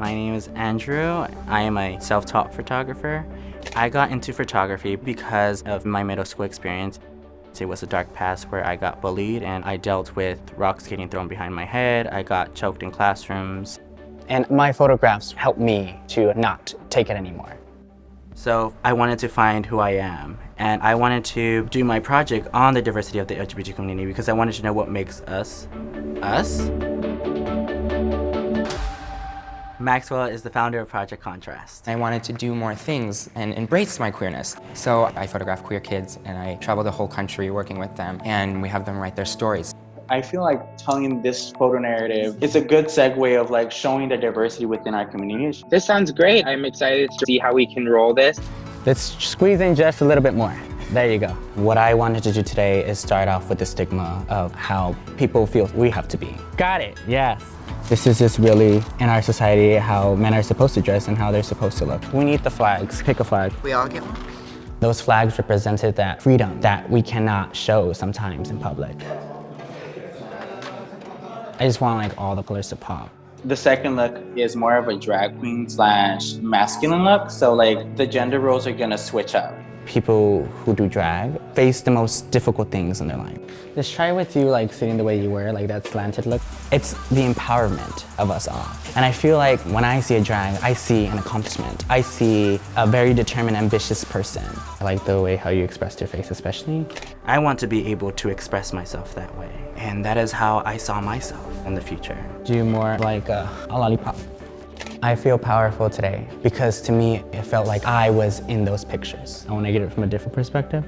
My name is Andrew. I am a self-taught photographer. I got into photography because of my middle school experience. It was a dark past where I got bullied and I dealt with rocks getting thrown behind my head. I got choked in classrooms. And my photographs helped me to not take it anymore. So I wanted to find who I am, and I wanted to do my project on the diversity of the LGBT community because I wanted to know what makes us, us. Maxwell is the founder of Project Contrast. I wanted to do more things and embrace my queerness. So I photograph queer kids and I travel the whole country working with them, and we have them write their stories. I feel like telling this photo narrative is a good segue of like showing the diversity within our community. This sounds great. I'm excited to see how we can roll this. Let's squeeze in just a little bit more. There you go. What I wanted to do today is start off with the stigma of how people feel we have to be. Got it, yes. This is just really, in our society, how men are supposed to dress and how they're supposed to look. We need the flags. Pick a flag. We all get one. Those flags represented that freedom that we cannot show sometimes in public. I just want like all the colors to pop. The second look is more of a drag queen slash masculine look. So like the gender roles are gonna switch up. People who do drag face the most difficult things in their life. Just try with you like sitting the way you were, like that slanted look. It's the empowerment of us all. And I feel like when I see a drag, I see an accomplishment. I see a very determined, ambitious person. I like the way how you expressed your face especially. I want to be able to express myself that way, and that is how I saw myself in the future. Do more like a lollipop. I feel powerful today because to me, it felt like I was in those pictures. I want to get it from a different perspective.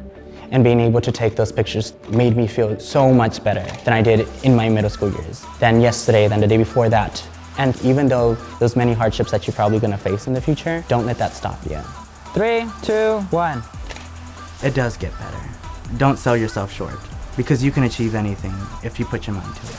And being able to take those pictures made me feel so much better than I did in my middle school years, than yesterday, than the day before that. And even though those many hardships that you're probably going to face in the future, don't let that stop you. 3, 2, 1. It does get better. Don't sell yourself short, because you can achieve anything if you put your mind to it.